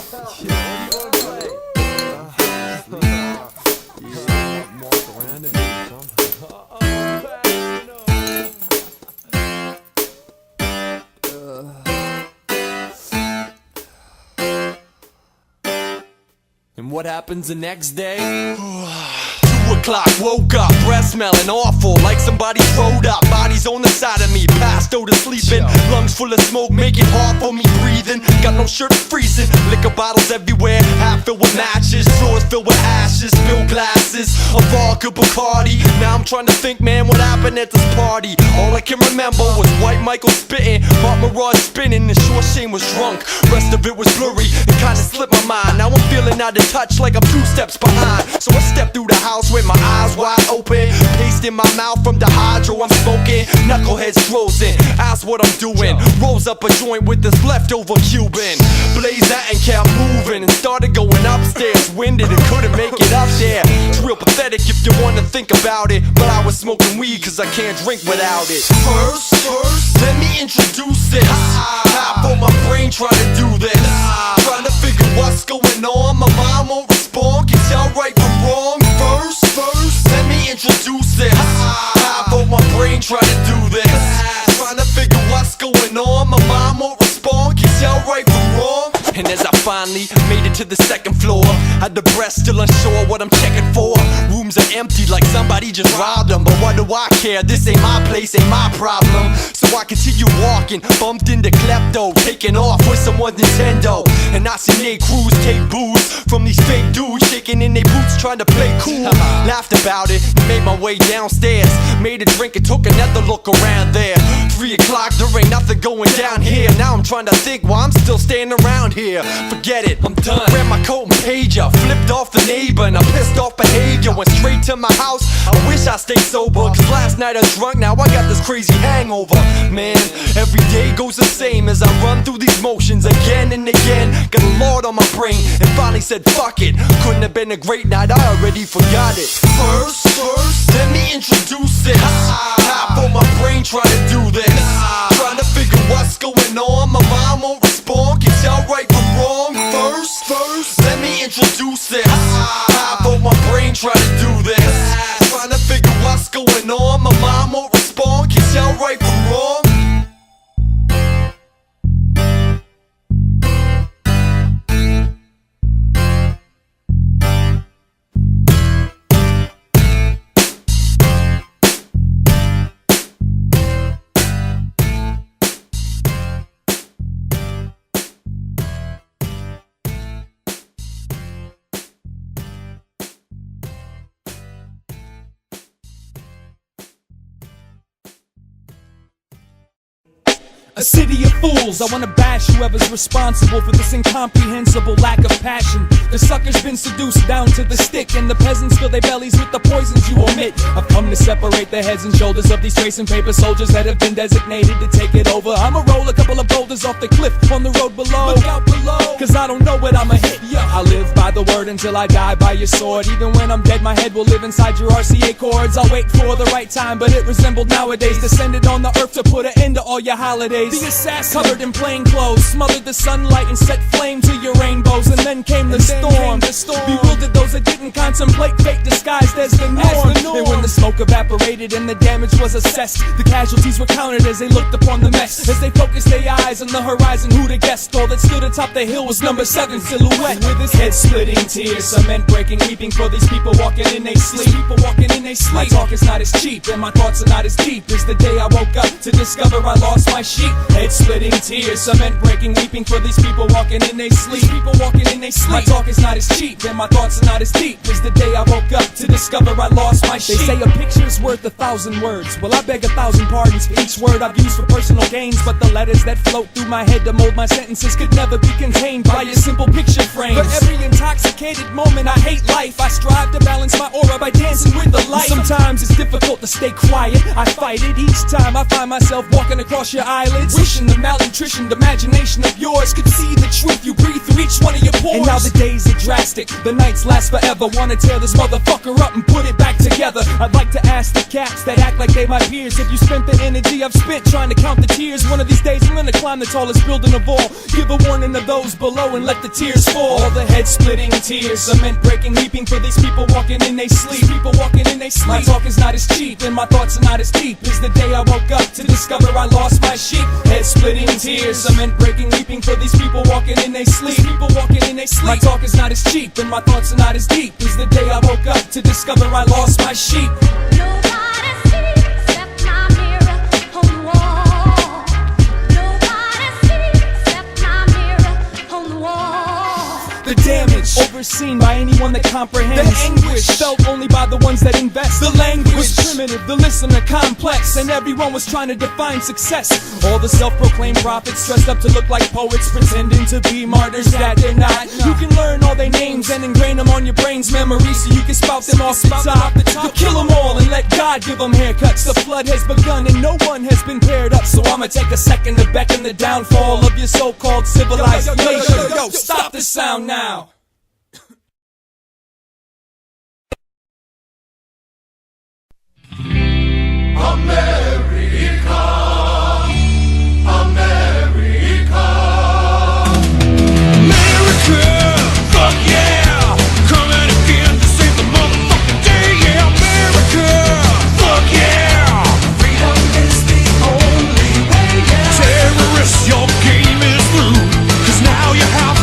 And what happens the next day? 2 o'clock, woke up, breath smelling awful, like somebody throwed up. Bodies on the side of me, passed out sleeping. Lungs full of smoke, make it hard for me breathing. Got no shirt, freezing. Liquor bottles everywhere, half filled with matches. Floors filled with ashes, spilled glasses of vodka Bacardi. Now I'm trying to think, man, what happened at this party? All I can remember was White Michael spitting, Pop Mirage spinning, and Short Shane was drunk. Rest of it was blurry, it kinda slipped my mind. Now I'm feeling out of touch, like I'm 2 steps behind. So I stepped through the house with my eyes wide open, paste in my mouth from the hydro I'm smoking. Knuckleheads frozen, ask what I'm doing. Rolls up a joint with this leftover Cuban. Blaze that and kept moving, and started going upstairs. Winded and couldn't make it up there. It's real pathetic if you wanna think about it, but I was smoking weed cause I can't drink without it. First, let me introduce this. Half on my brain trying to do this, trying to figure what's going on. My mind won't respond, can tell right from wrong. First, let me introduce this. Half on my brain trying to do this, trying to figure what's going on. My mind won't respond, can tell right from wrong. And as I finally made it to the 2nd floor, had the breath still unsure what I'm checking for. Rooms are empty like somebody just robbed them, but what do I care? This ain't my place, ain't my problem. So I continue walking, bumped into Klepto, taking off with someone's Nintendo. And I see Nate Cruz take booze from these fake dudes, shaking in their boots trying to play cool. Laughed about it, made my way downstairs, made a drink and took another look around there. 3 o'clock, there ain't nothing going down here. Now I'm trying to think why I'm still staying around here. Forget it, I'm done. Grabbed my coat and pager, flipped off the neighbor, and I pissed off behavior. Went straight to my house, I wish I stayed sober, cause last night I drunk, now I got this crazy hangover. Man, every day goes the same as I run through these motions again and again. Got a Lord on my brain, and finally said fuck it. Couldn't have been a great night, I already forgot it. First, let me introduce this. Half on my brain trying to do this, trying to figure what's going on. My mind won't respond, can tell right from wrong. First, let me introduce this. Half on my brain trying to do this, trying to figure what's going on. My mind won't respond, can tell right from wrong. A city of fools, I wanna bash whoever's responsible for this incomprehensible lack of passion. The sucker's been seduced down to the stick, and the peasants fill their bellies with the poisons you omit. I've come to separate the heads and shoulders of these tracing paper soldiers that have been designated to take it over. I'ma roll a couple of boulders off the cliff on the road below. Look out below, cause I don't know what I'ma hit. I live by the word until I die by your sword. Even when I'm dead, my head will live inside your RCA chords. I'll wait for the right time, but it resembled nowadays. Descended on the earth to put an end to all your holidays. The assassin, covered in plain clothes, smothered the sunlight and set flame to your rainbows. And then came the storm. Bewildered those that didn't contemplate fate disguised as the norm. And when the smoke evaporated and the damage was assessed, the casualties were counted as they looked upon the mess. As they focused their eyes on the horizon, who'd have guessed? All that stood atop the hill was number 7 silhouette, with his head splitting tears, cement breaking, weeping for these people walking in their sleep. My talk is not as cheap and my thoughts are not as deep as the day I woke up to discover I lost my sheep. Head splitting tears, cement breaking, weeping for these people walking in their sleep. My talk is not as cheap and my thoughts are not as deep as the day I woke up to discover I lost my sheep. They say a picture's worth 1,000 words. Well, I beg 1,000 pardons for each word I've used for personal gains, but the letters that float through my head to mold my sentences could never be contained by a simple picture frame. For every intoxicated moment I hate life, I strive to balance my aura by dancing with the light. Sometimes it's difficult to stay quiet, I fight it each time I find myself walking across your eyelids, wishing the malnutritioned imagination of yours could see the truth you breathe through each one of your pores. And now the days are drastic, the nights last forever. Wanna tear this motherfucker up and put it back together. I'd like to ask the cats that act like they my peers, if you spent the energy I've spent trying to count the tears, one of these days I'm gonna climb the tallest building of all. Give a warning to those below and let the tears fall. All the head-splitting tears, cement breaking, weeping for these people walking in they sleep. People walking in they sleep. My talk is not as cheap and my thoughts are not as deep as the day I woke up to discover I lost my sheep. Head-splitting tears, cement breaking, weeping for these people walking in they sleep. People walking in they sleep. My talk is not as cheap and my thoughts are not as deep as the day I woke up to discover I lost my sheep. Nobody sees except my mirror on the wall. Nobody sees except my mirror on the wall. The damage overseen by anyone that comprehends. The anguish felt only by the ones that invest. The language was primitive, the listener complex, and everyone was trying to define success. All the self-proclaimed prophets dressed up to look like poets, pretending to be martyrs that they're not. You can learn all their names and ingrain them on your brain's memory so you can spout them off the top. You'll kill them all and let God give them haircuts. The flood has begun and no one has been paired up, so I'ma take a second to beckon the downfall of your so-called civilized nation. Yo, stop the sound now.